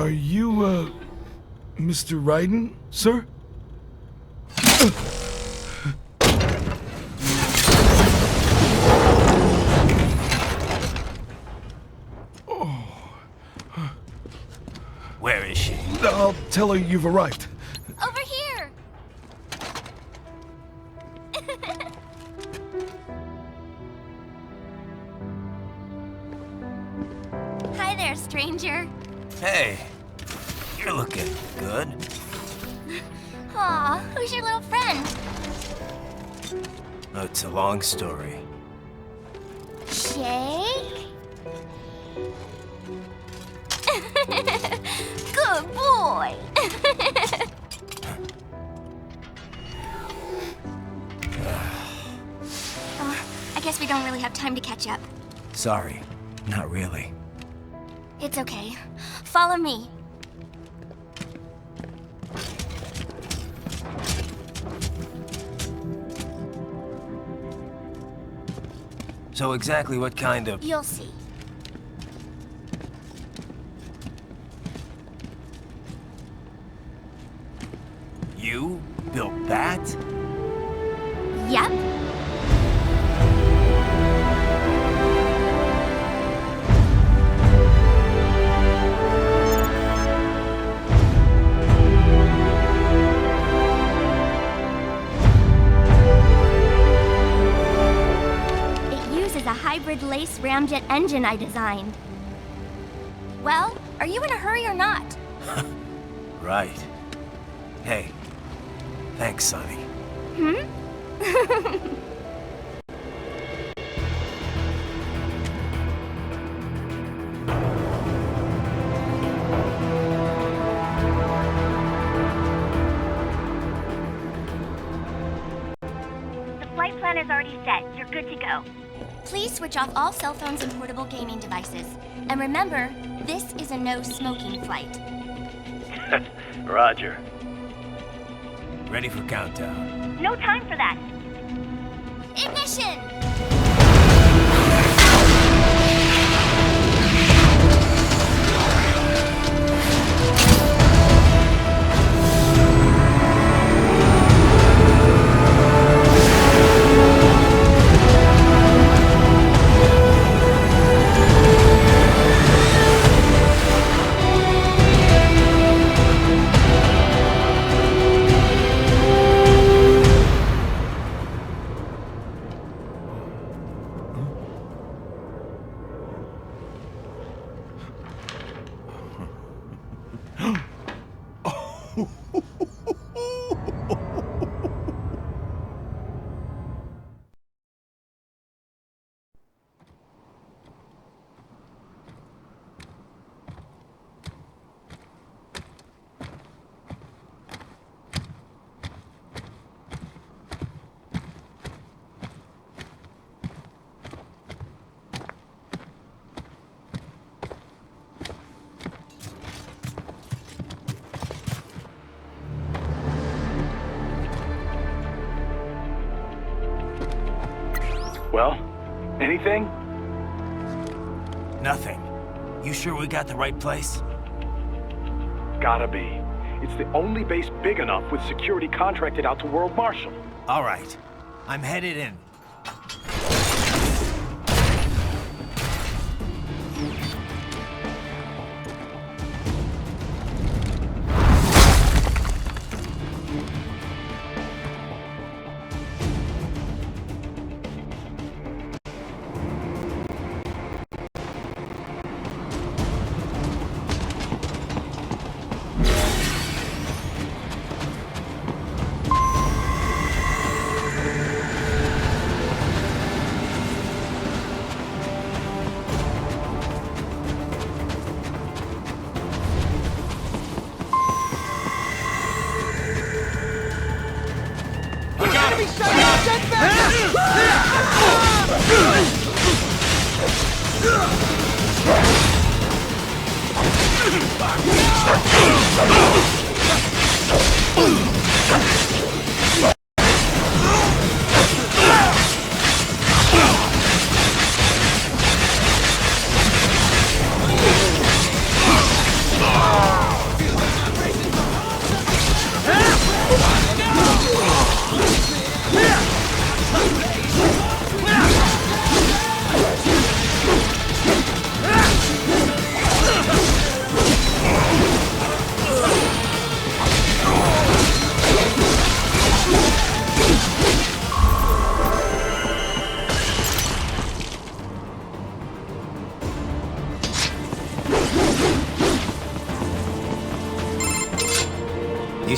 Are you, Mr. Ryden, sir? Where is she? I'll tell her you've arrived. Over here! Hi there, stranger. Hey, you're looking good. Aw, who's your little friend? Oh, it's a long story. Shake? Good boy! I guess we don't really have time to catch up. Sorry, not really. It's okay. Follow me. So exactly what kind of... You'll see. You built that? Yep. A hybrid lace ramjet engine I designed. Well, are you in a hurry or not? Right. Hey, thanks, Sonny. The flight plan is already set. You're good to go. Please switch off all cell phones and portable gaming devices. And remember, this is a no-smoking flight. Roger. Ready for countdown. No time for that. Ignition! Well, anything? Nothing. You sure we got the right place? Gotta be. It's the only base big enough with security contracted out to World Marshal. All right. I'm headed in.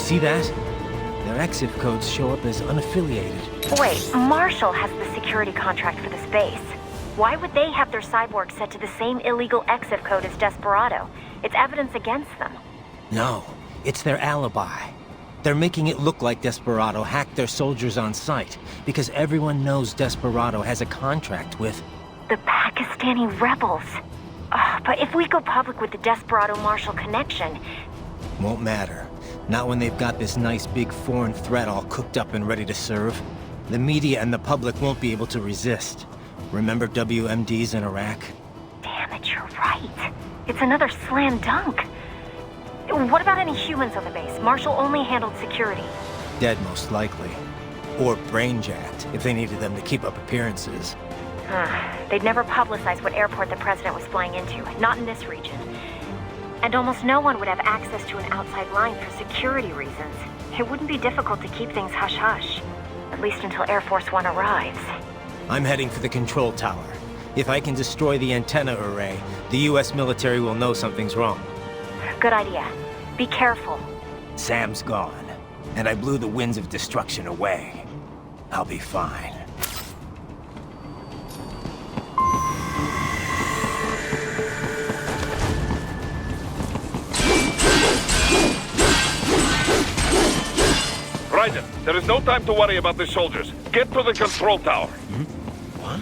see that? Their exif codes show up as unaffiliated. Wait, Marshall has the security contract for this base. Why would they have their cyborg set to the same illegal exif code as Desperado? It's evidence against them. No, it's their alibi. They're making it look like Desperado hacked their soldiers on sight, because everyone knows Desperado has a contract with... The Pakistani rebels. But if we go public with the Desperado-Marshall connection... Won't matter. Not when they've got this nice big foreign threat all cooked up and ready to serve. The media and the public won't be able to resist. Remember WMDs in Iraq? Damn it, you're right. It's another slam dunk. What about any humans on the base? Marshall only handled security. Dead, most likely. Or brain-jacked, if they needed them to keep up appearances. They'd never publicize what airport the president was flying into, not in this region. And almost no one would have access to an outside line for security reasons. It wouldn't be difficult to keep things hush-hush. At least until Air Force One arrives. I'm heading for the control tower. If I can destroy the antenna array, the US military will know something's wrong. Good idea. Be careful. Sam's gone, and I blew the winds of destruction away. I'll be fine. Raiden, there is no time to worry about the soldiers. Get to the control tower. What?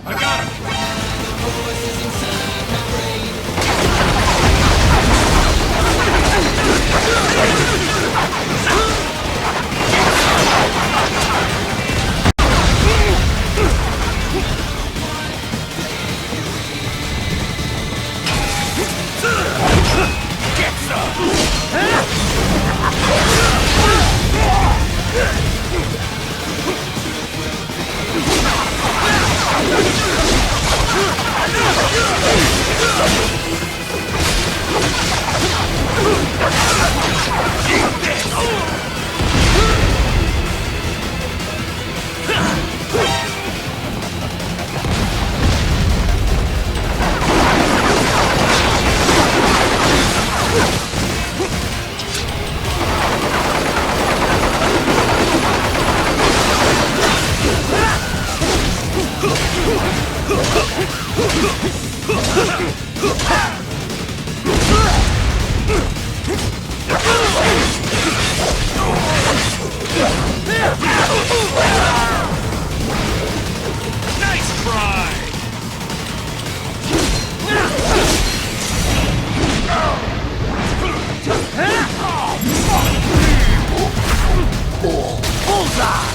I got him! Get some! Nice try! Bullseye!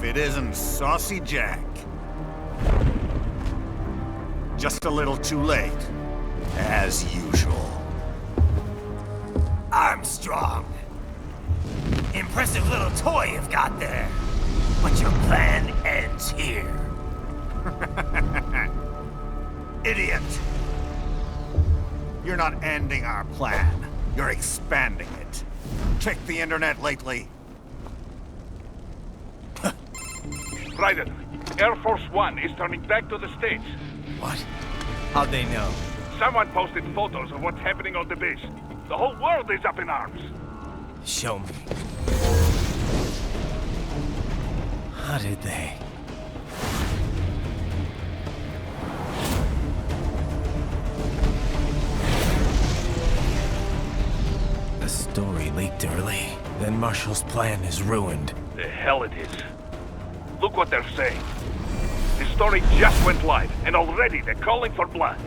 it isn't Saucy Jack. Just a little too late, as usual. Armstrong. Impressive little toy you've got there. But your plan ends here. Idiot! You're not ending our plan. You're expanding it. Check the internet lately. Raiden, Air Force One is turning back to the States. What? How'd they know? Someone posted photos of what's happening on the base. The whole world is up in arms. Show me. How did they? The story leaked early. Then Marshall's plan is ruined. The hell it is. Look what they're saying. The story just went live, and already they're calling for blood.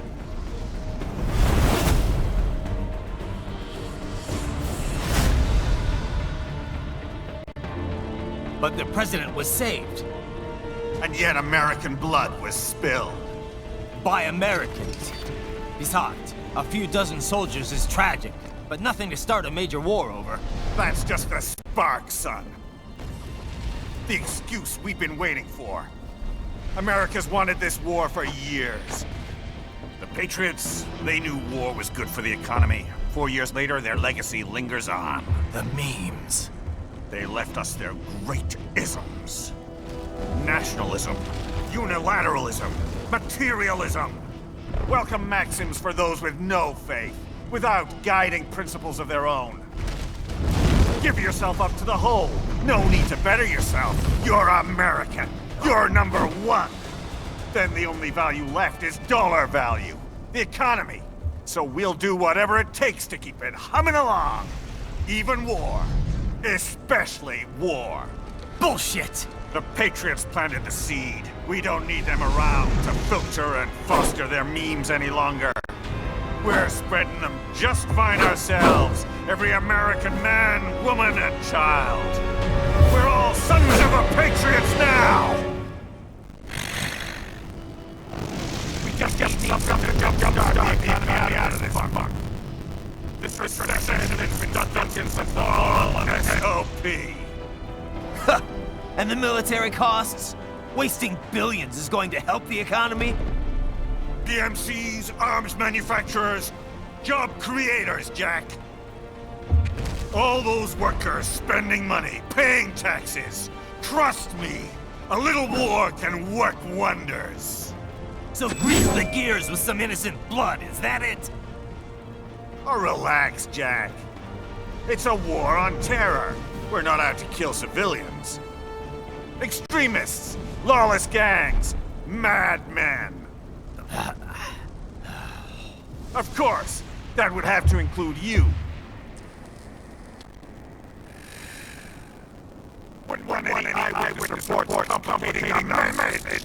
But the president was saved. And yet American blood was spilled. By Americans. Besides, a few dozen soldiers is tragic, but nothing to start a major war over. That's just the spark, son. The excuse we've been waiting for. America's wanted this war for years. The Patriots, they knew war was good for the economy. 4 years later, their legacy lingers on. The memes. They left us their great isms. Nationalism, unilateralism, materialism. Welcome maxims for those with no faith, without guiding principles of their own. Give yourself up to the whole. No need to better yourself. You're American. You're number one. Then the only value left is dollar value. The economy. So we'll do whatever it takes to keep it humming along. Even war. Especially war. Bullshit! The Patriots planted the seed. We don't need them around to filter and foster their memes any longer. We're spreading them just fine ourselves. Every American man, woman, and child. We're all sons of the Patriots now! We just need something to jump the economy out of this funk. This recession has been done since the fall of SOP. And the military costs? Wasting billions is going to help the economy? PMCs, arms manufacturers, job creators, Jack. All those workers spending money, paying taxes. Trust me, a little war can work wonders. So grease the gears with some innocent blood, is that it? Oh, relax, Jack. It's a war on terror. We're not out to kill civilians. Extremists, lawless gangs, madmen. Of course, that would have to include you. When any eyewitness reports complicating our message.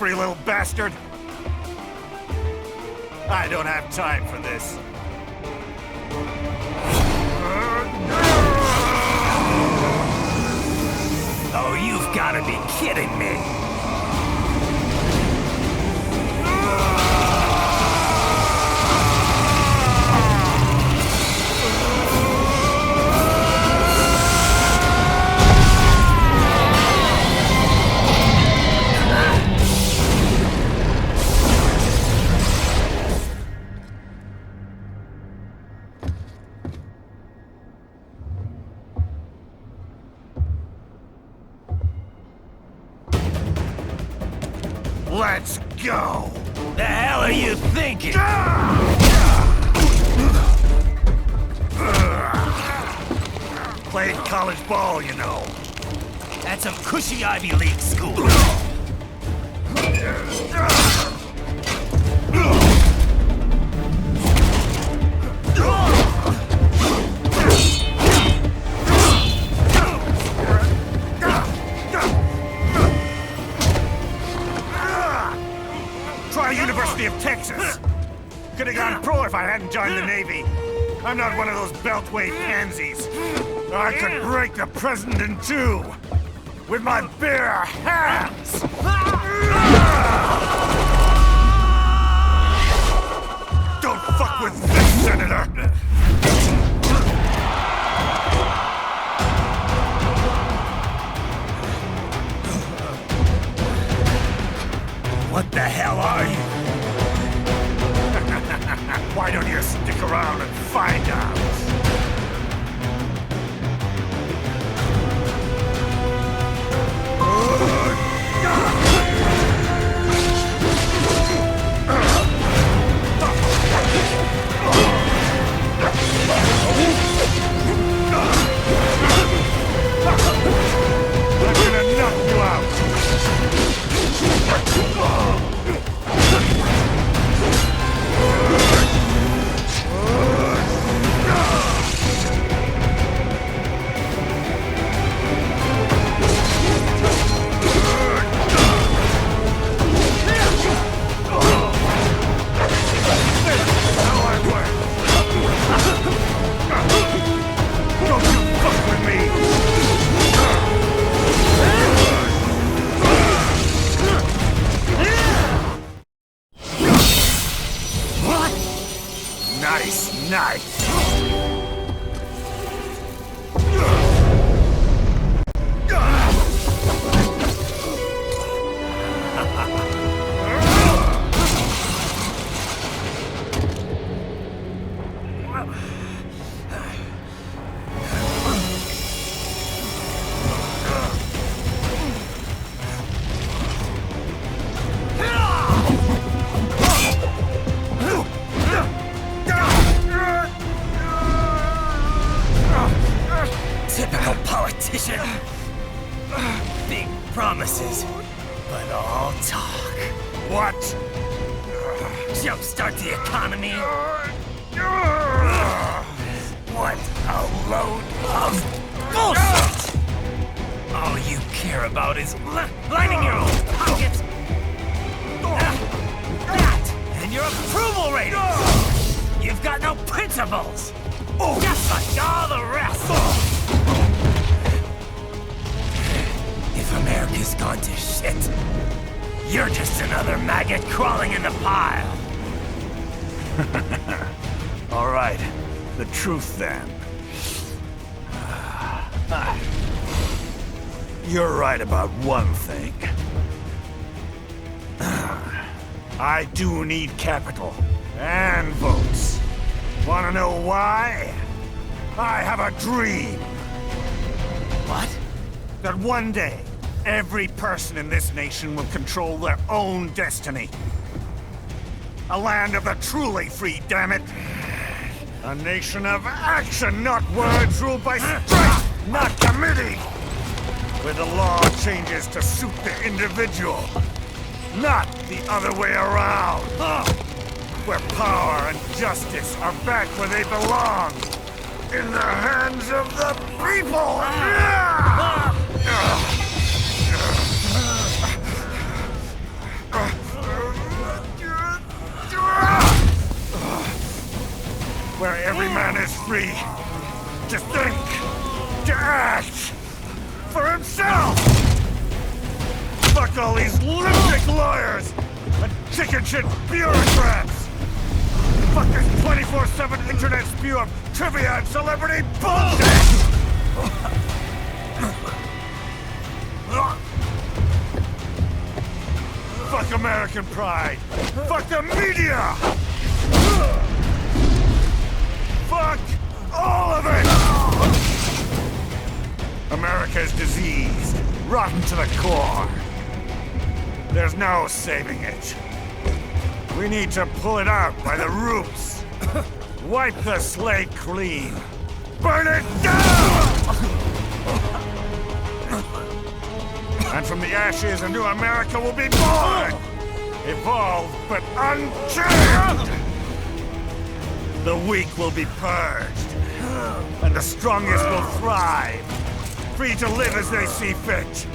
slippery little bastard! I don't have time for this. Oh, you've gotta be kidding me! Let's go! The hell are you thinking? Played college ball, you know. That's some cushy Ivy League school. Try University of Texas. Could have gone pro if I hadn't joined the Navy. I'm not one of those beltway pansies. I could break the president in two with my bare hands. Don't fuck with this, Senator. What the hell are you? Why don't you stick around and find out? I'm gonna knock you out! Don't you fuck with me! What? Nice, nice! Typical politician. Big promises, but all talk. What? Jumpstart the economy. What a load of bullshit! All you care about is lining your own pockets. That and your approval ratings. You've got no principles. Just like all the rest. If America's gone to shit, you're just another maggot crawling in the pile. All right, the truth then. You're right about one thing. I do need capital and votes. Wanna know why? I have a dream. What? That one day, every person in this nation will control their own destiny. A land of the truly free, damn it! A nation of action, not words, ruled by strength, not committee! Where the law changes to suit the individual, not the other way around! Where power and justice are back where they belong! In the hands of the people! where every man is free to think, to act for himself! Fuck all these lipstick lawyers and chicken shit bureaucrats! Fuck this 24/7 internet spew of trivia and celebrity bullshit! Fuck American pride! Fuck the media! Fuck all of it! America is diseased, rotten to the core. There's no saving it. We need to pull it out by the roots. Wipe the slate clean. Burn it down! And from the ashes, a new America will be born! Evolved, but unchained! The weak will be purged, and the strongest will thrive, free to live as they see fit.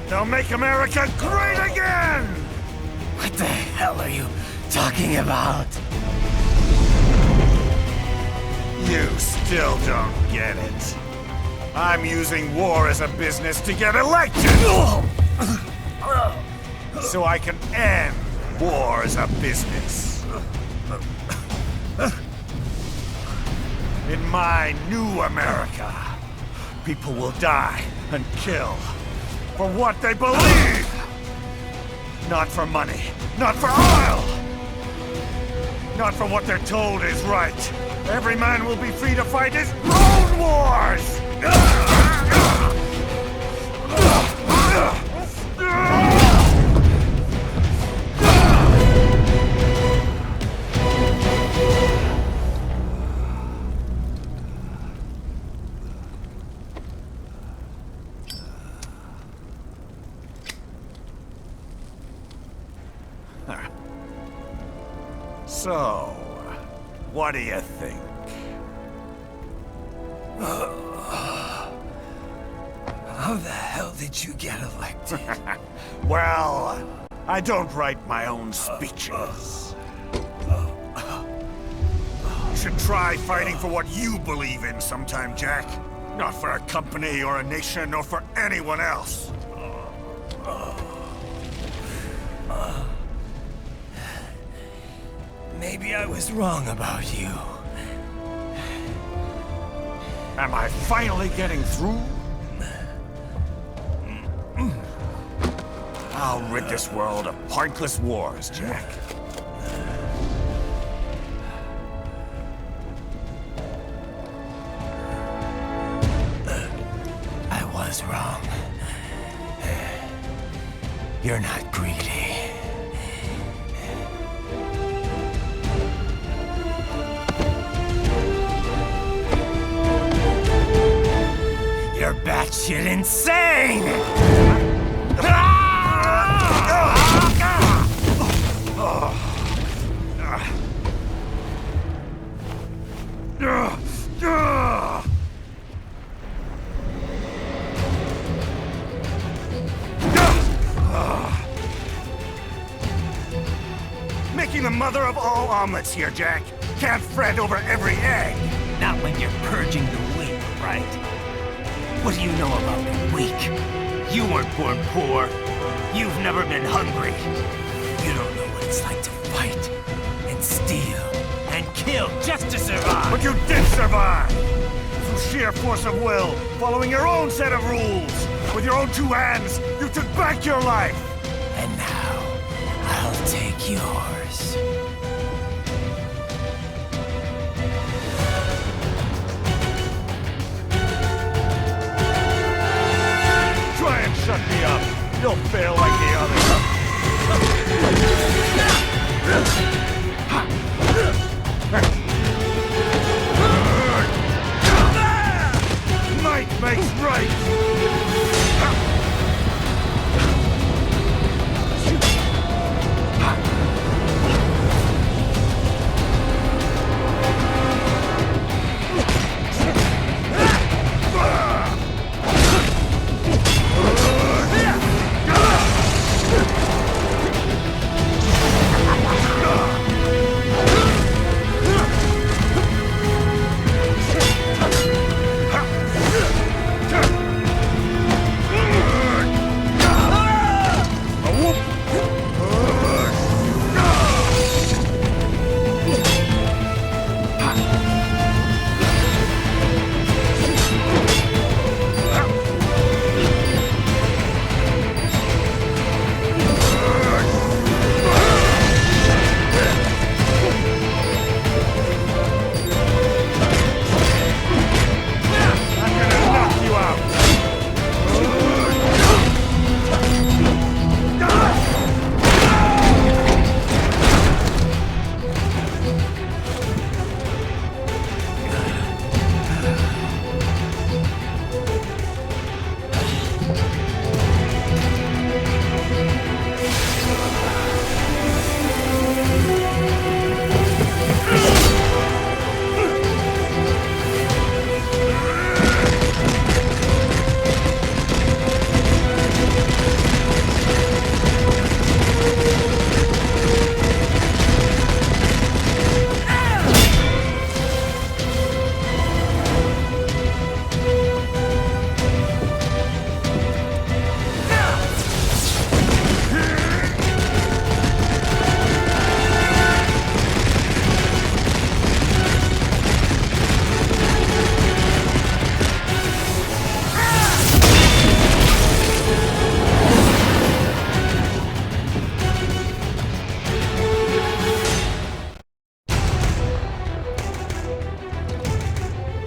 They'll make America great again! What the hell are you talking about? You still don't get it. I'm using war as a business to get elected! So I can end war as a business. In my new America, people will die and kill for what they believe! Not for money, not for oil! Not for what they're told is right. Every man will be free to fight his own wars! So, what do you think? How the hell did you get elected? Well, I don't write my own speeches. You should try fighting for what you believe in sometime, Jack. Not for a company or a nation or for anyone else. Maybe I was wrong about you. Am I finally getting through? I'll rid this world of pointless wars, Jack. I was wrong. You're not greedy. You're batshit insane! Making the mother of all omelets here, Jack. Can't fret over every egg. Not when you're purging the weak, right? What do you know about the weak? You weren't born poor. You've never been hungry. You don't know what it's like to fight, and steal, and kill just to survive. But you did survive! Through sheer force of will, following your own set of rules. With your own two hands, you took back your life! And now, I'll take yours. Try and shut me up. You'll fail like the others. Might makes right.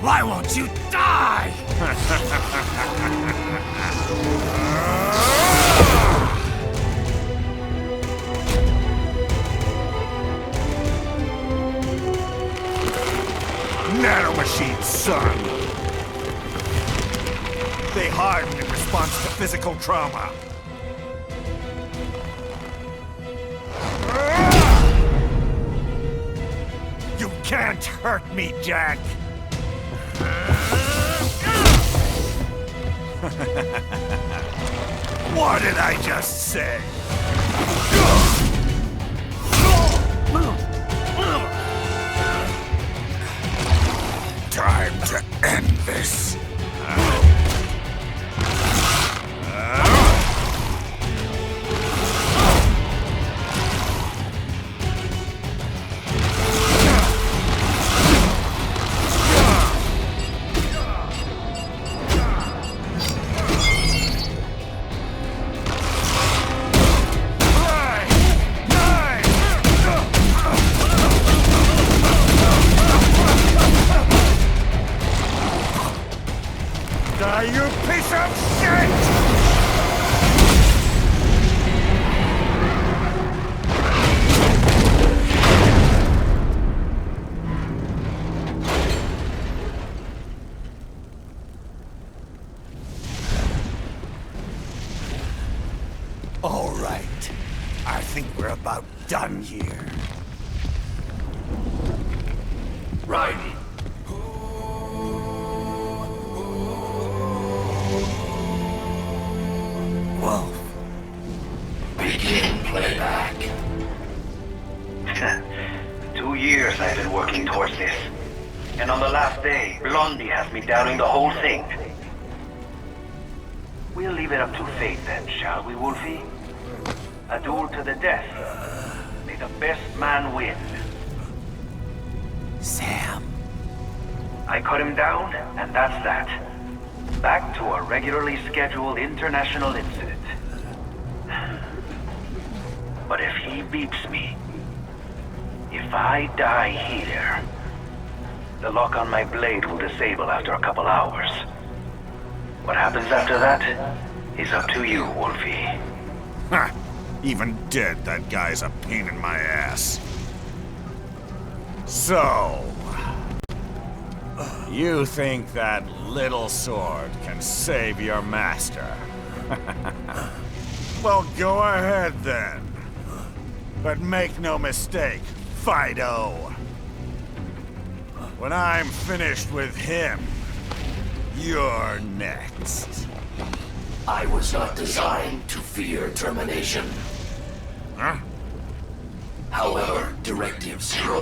Why won't you die? Nanomachines, son! They harden in response to physical trauma. You can't hurt me, Jack! What did I just say? Time to end this. You piece of shit! All right. I think we're about done here. Right. Wolf. Begin playback. 2 years I've been working towards this. And on the last day, Blondie has me doubting the whole thing. We'll leave it up to fate then, shall we, Wolfie? A duel to the death. May the best man win. Sam. I cut him down, and that's that. Back to a regularly scheduled international incident. But if he beats me, if I die here, the lock on my blade will disable after a couple hours. What happens after that is up to you, Wolfie. Ha! Even dead, that guy's a pain in my ass. So... you think that little sword can save your master? Well, go ahead then. But make no mistake, Fido. When I'm finished with him, you're next. I was not designed to fear termination. Huh? However, Directive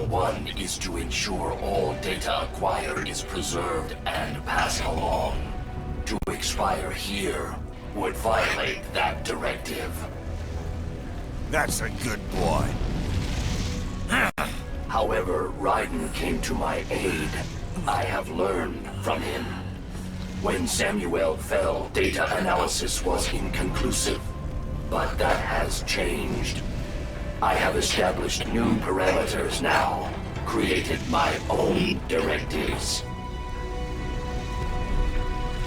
01 is to ensure all data acquired is preserved and passed along. To expire here would violate that directive. That's a good boy. However, Raiden came to my aid. I have learned from him. When Samuel fell, data analysis was inconclusive. But that has changed. I have established new parameters now, created my own directives.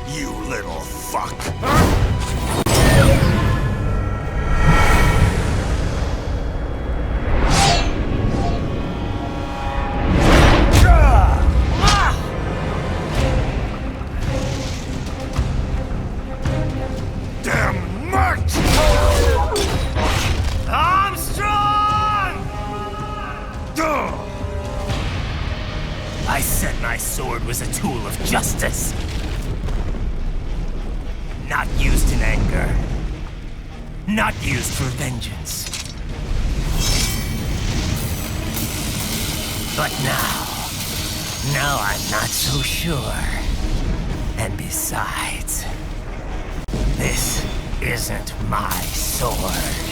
You little fuck. Damn much! I said my sword was a tool of justice. Not used in anger. Not used for vengeance. But now I'm not so sure. And besides, this isn't my sword.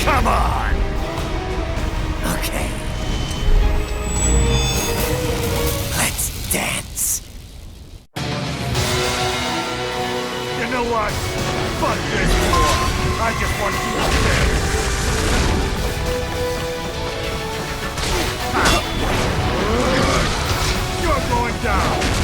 Come on! Okay. Let's dance. You know what? Fuck this war! I just want you dead! You're going down!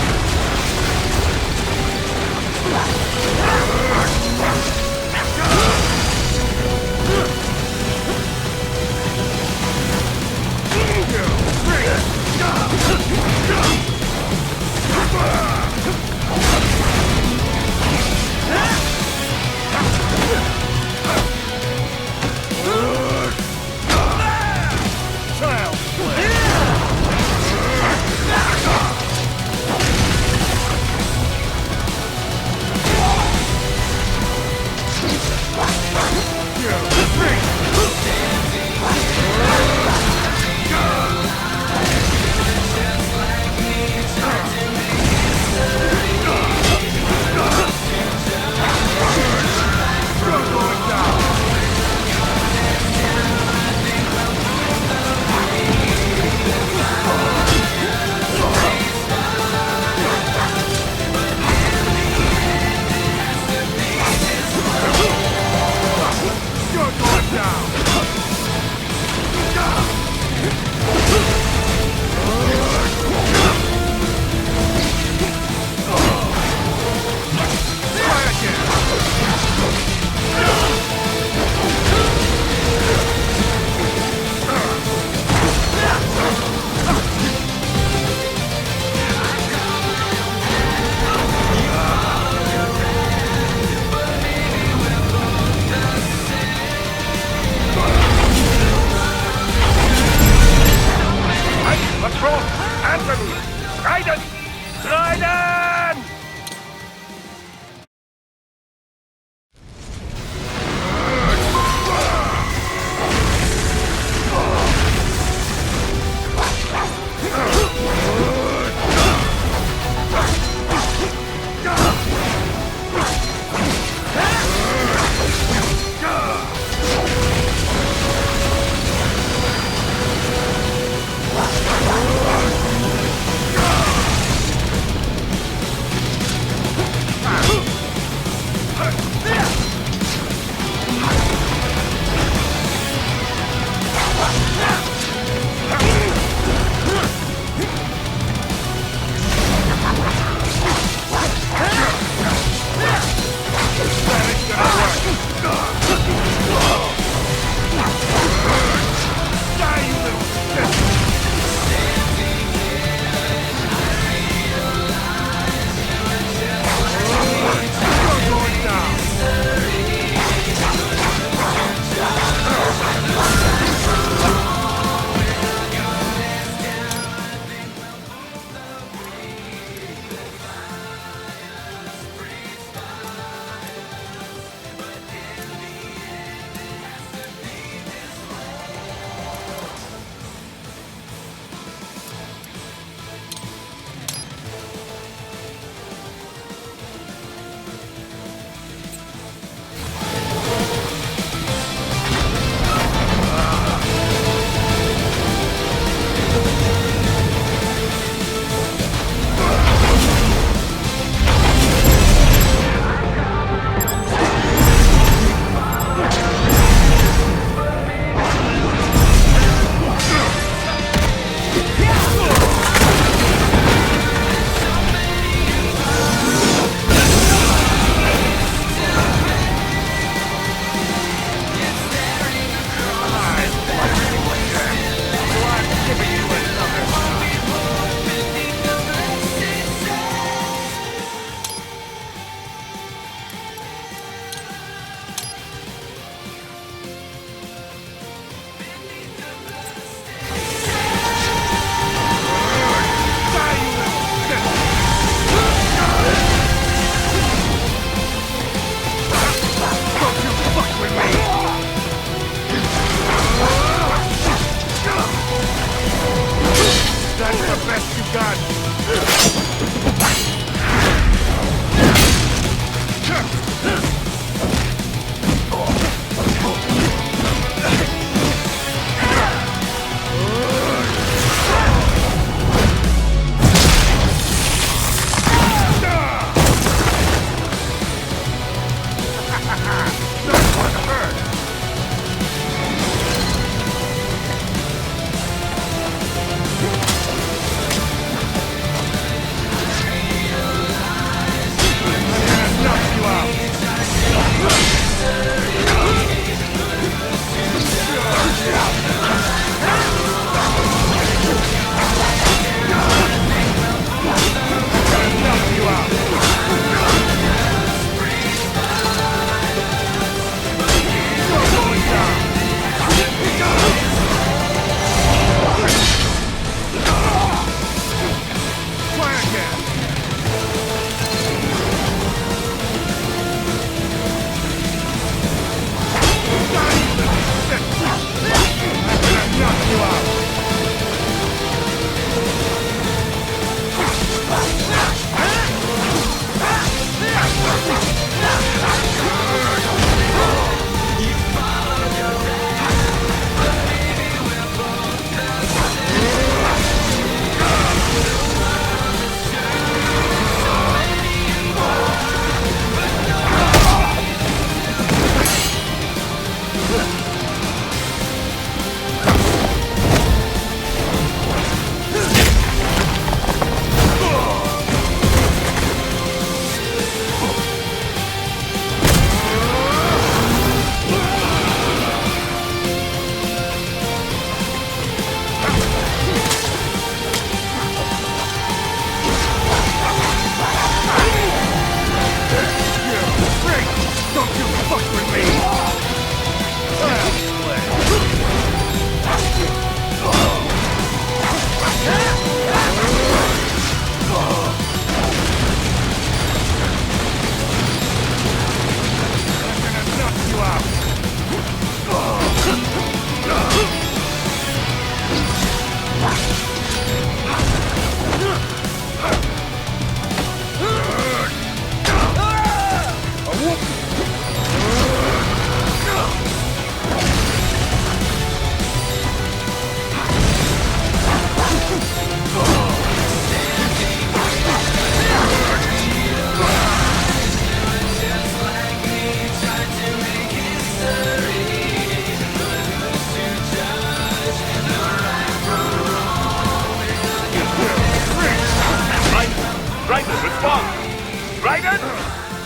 Raiden!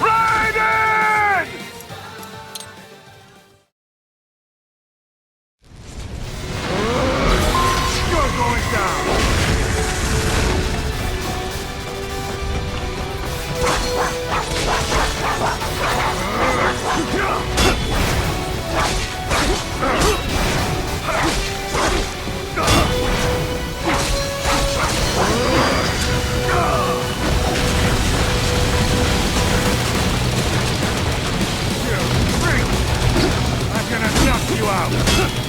Raiden! You're going down! I'm gonna knock you out!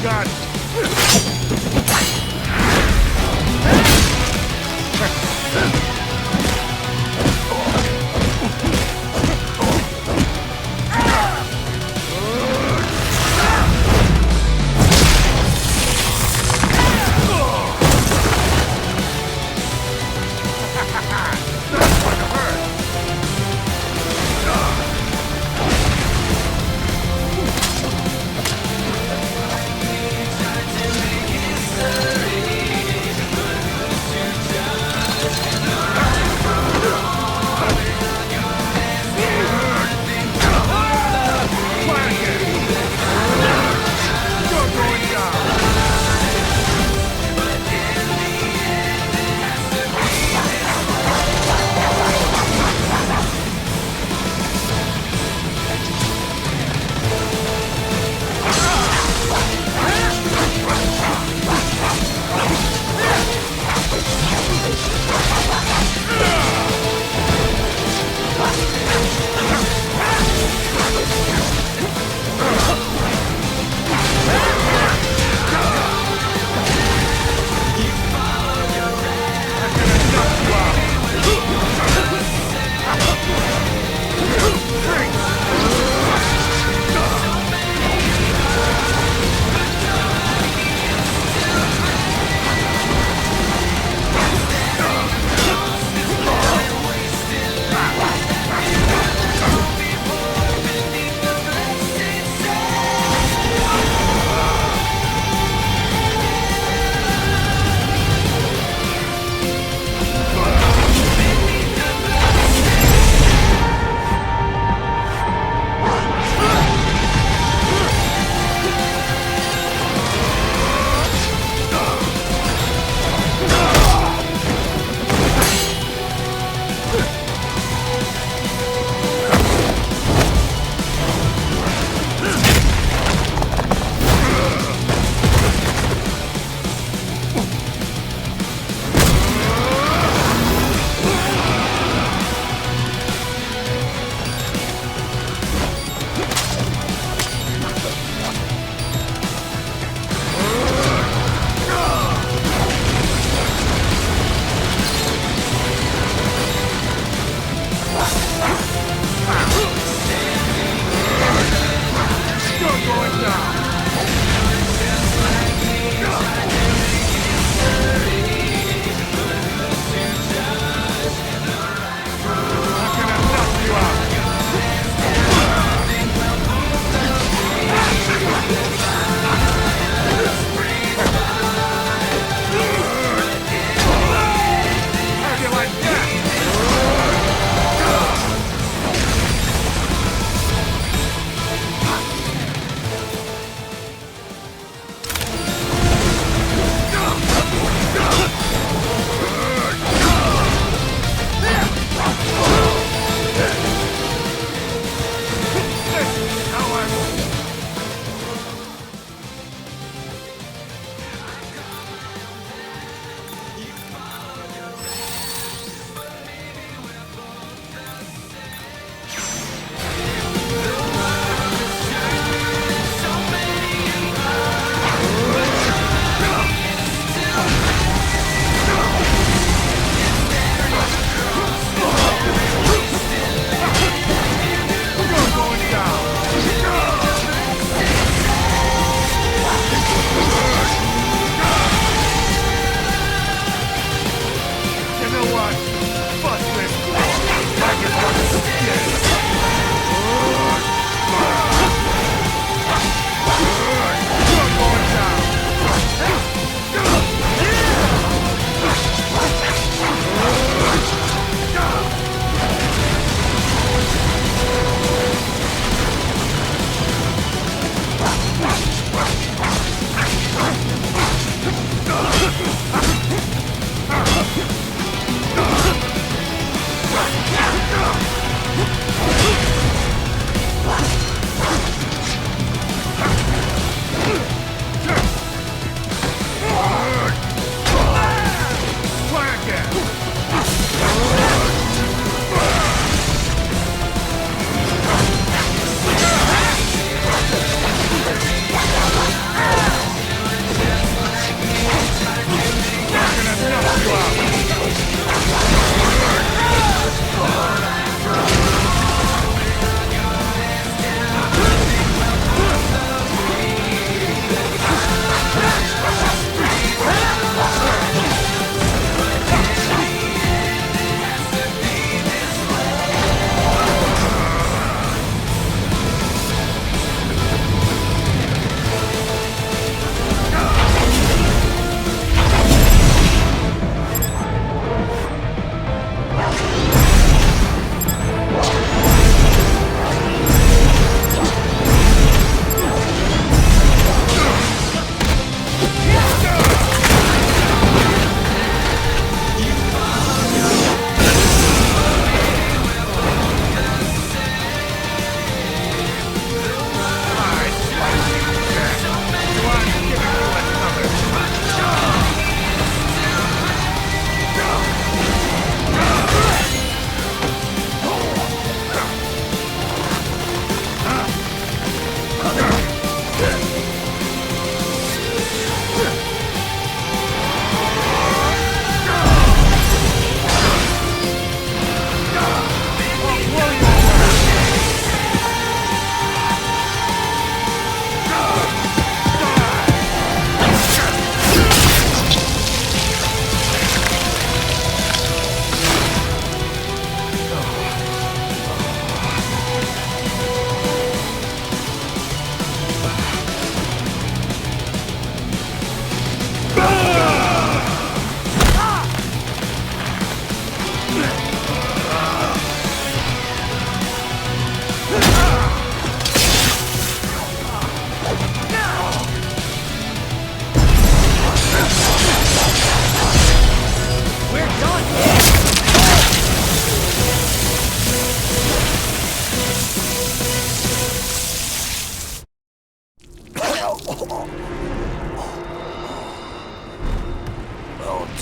God!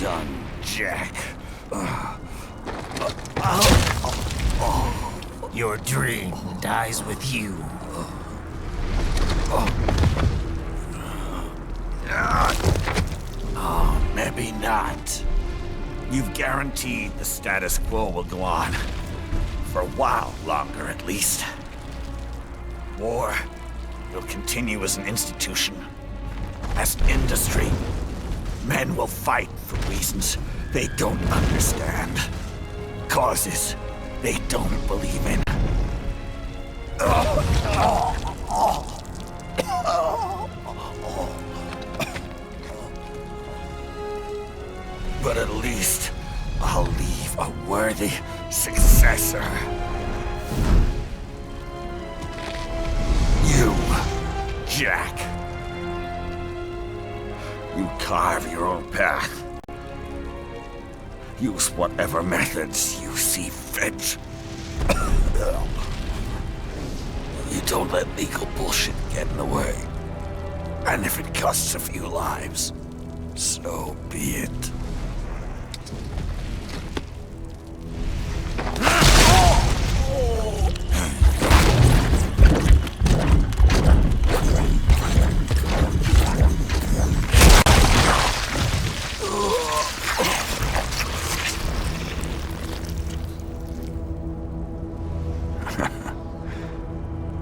done, Jack. Your dream dies with you. Oh, maybe not. You've guaranteed the status quo will go on. For a while longer, at least. War will continue as an institution, as an industry. Men will fight for reasons they don't understand. Causes they don't believe in. But at least I'll leave a worthy successor. You, Jack. You carve your own path. Use whatever methods you see fit. You don't let legal bullshit get in the way. And if it costs a few lives, so be it.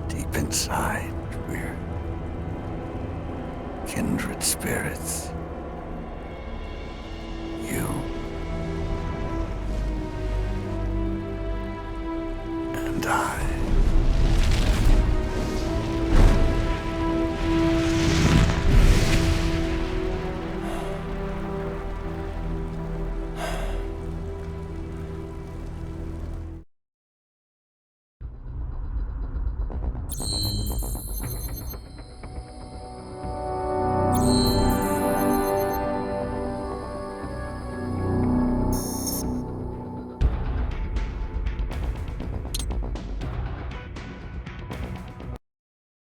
Deep inside, we're kindred spirits. You and I.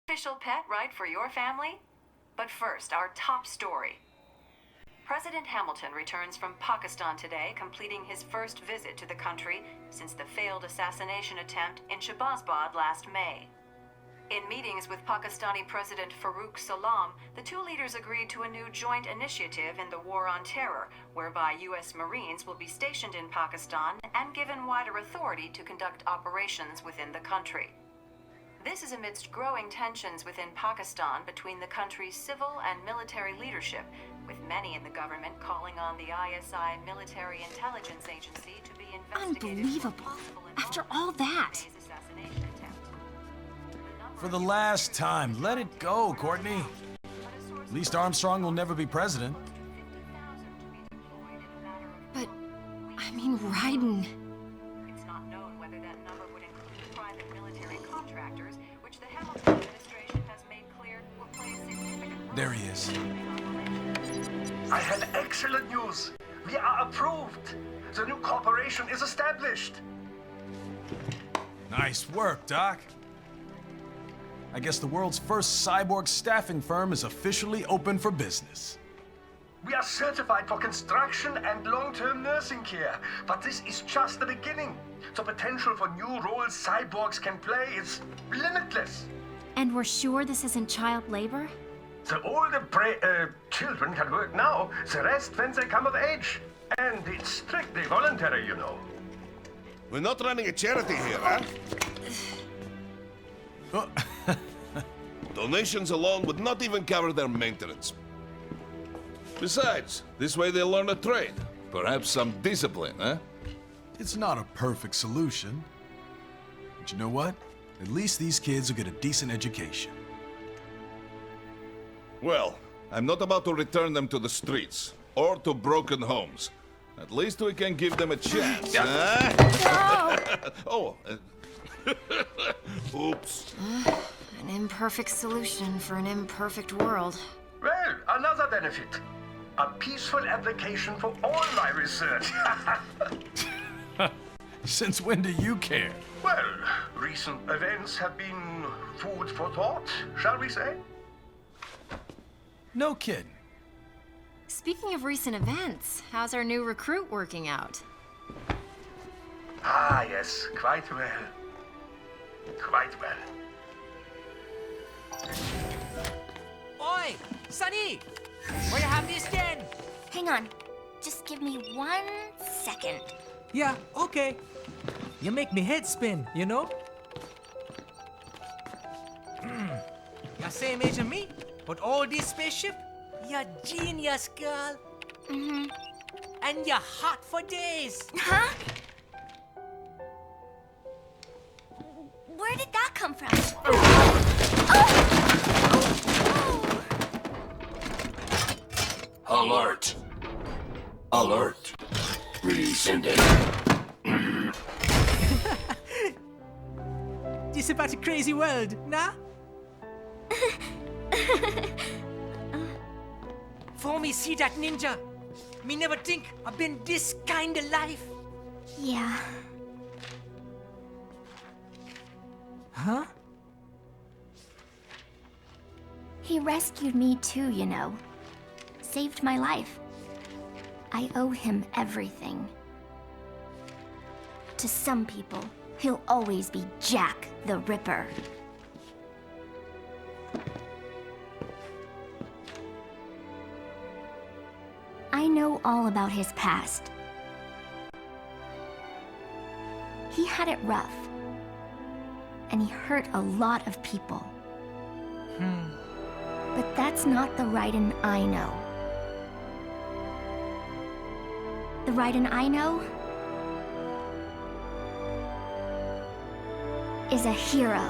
Official pet right for your family? But first, our top story. President Hamilton returns from Pakistan today, completing his first visit to the country since the failed assassination attempt in Shahbazbad last May. In meetings with Pakistani President Farooq Salam, the two leaders agreed to a new joint initiative in the war on terror, whereby U.S. Marines will be stationed in Pakistan and given wider authority to conduct operations within the country. This is amidst growing tensions within Pakistan between the country's civil and military leadership, with many in the government calling on the ISI military intelligence agency to be investigated. Unbelievable. After all that. For the last time, let it go, Courtney. At least Armstrong will never be president. But, I mean, Raiden. It's not known whether that number would include private military contractors, which the Hamilton administration has made clear will play a significant role. There he is. I have excellent news. We are approved. The new corporation is established. Nice work, Doc. I guess the world's first cyborg staffing firm is officially open for business. We are certified for construction and long-term nursing care, but this is just the beginning. The potential for new roles cyborgs can play is limitless. And we're sure this isn't child labor? The older children can work now, the rest when they come of age. And it's strictly voluntary, you know. We're not running a charity here, huh? Donations alone would not even cover their maintenance. Besides, this way they'll learn a trade. Perhaps some discipline, huh? It's not a perfect solution. But you know what? At least these kids will get a decent education. Well, I'm not about to return them to the streets or to broken homes. At least we can give them a chance, huh? Oh. Oops. An imperfect solution for an imperfect world. Well, another benefit. A peaceful application for all my research. Since when do you care? Well, recent events have been food for thought, shall we say? No kidding. Speaking of recent events, how's our new recruit working out? Ah, yes, quite well. Quite well. Oi! Sunny! Where you have this then? Hang on. Just give me 1 second. Yeah, okay. You make me head spin, you know? You same age as me, but all this spaceship? You're genius, girl. Mm-hmm. And you're hot for days. Huh? Where did that come from? Alert! Alert! Rescinding. This about a crazy world, nah? For me see that ninja, me never think I've been this kind of life. Yeah. Huh? He rescued me too, you know. Saved my life. I owe him everything. To some people, he'll always be Jack the Ripper. I know all about his past. He had it rough. And he hurt a lot of people. But that's not the Raiden I know. The Raiden I know is a hero.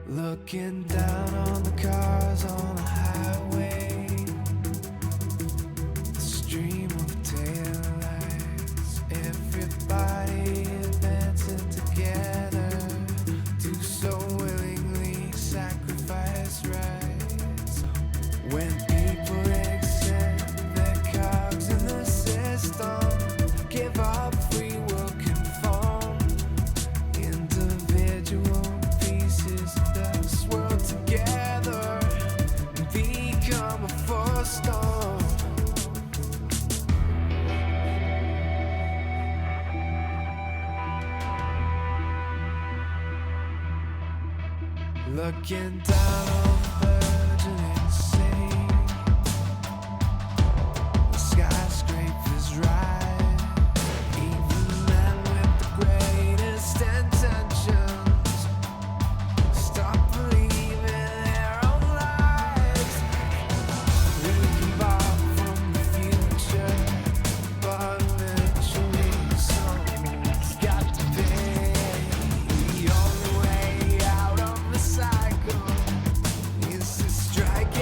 Looking down on the cars on the highway, the stream of taillights, everybody advancing together, do so willingly, sacrifice rights. When people accept their cogs in the system, give up free will conform, individual pieces of this world together and become a force storm. Looking down on the virgin insane, the skyscrapers rise, even men with the greatest intentions stop believing their own lies. We can borrow from the future, but eventually someone's got to pay. The only way out of the cycle is to strike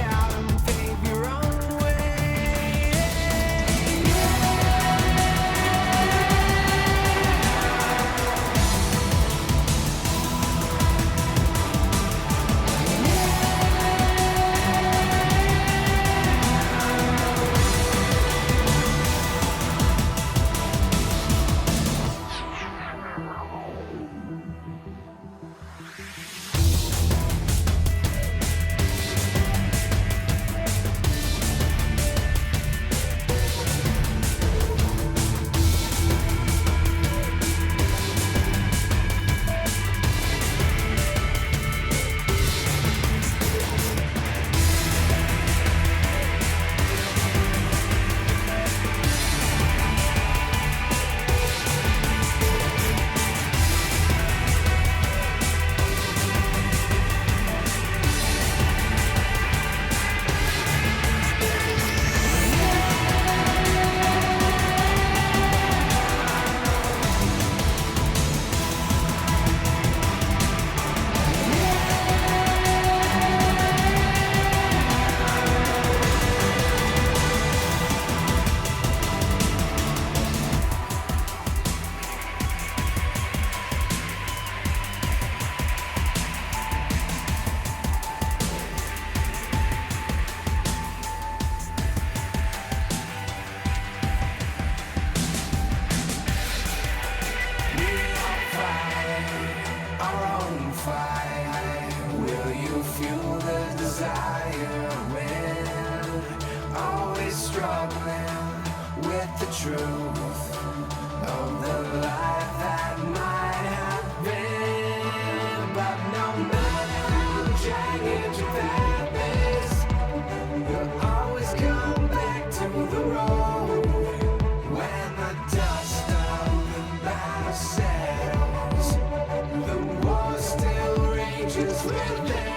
truth of the life that might have been. But no matter how jagged your path is, you'll always come back to the road. When the dust of the battle settles, the war still rages within.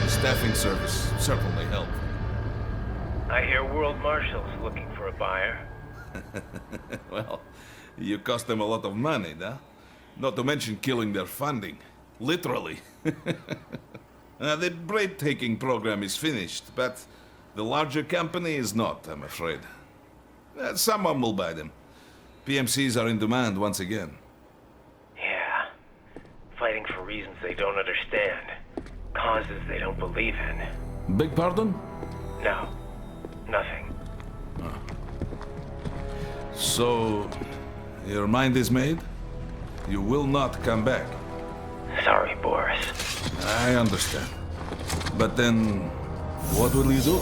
Staffing service certainly helped. I hear World Marshal's looking for a buyer. Well, you cost them a lot of money, huh? Not to mention killing their funding. Literally. The bread-taking program is finished, but the larger company is not, I'm afraid. Someone will buy them. PMCs are in demand once again. Yeah. Fighting for reasons they don't understand. Causes they don't believe in. Beg pardon? No. Nothing. So, your mind is made? You will not come back? Sorry, Boris. I understand. But then, what will you do?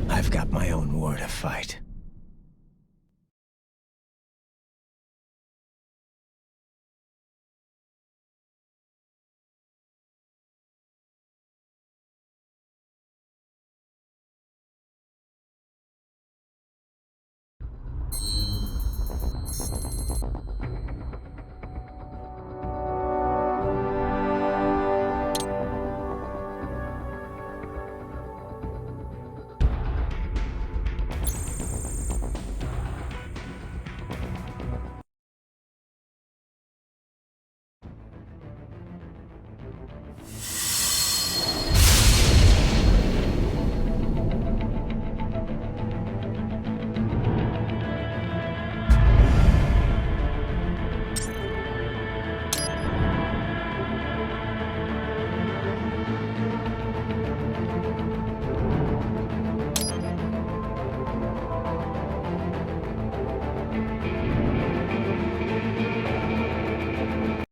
I've got my own war to fight.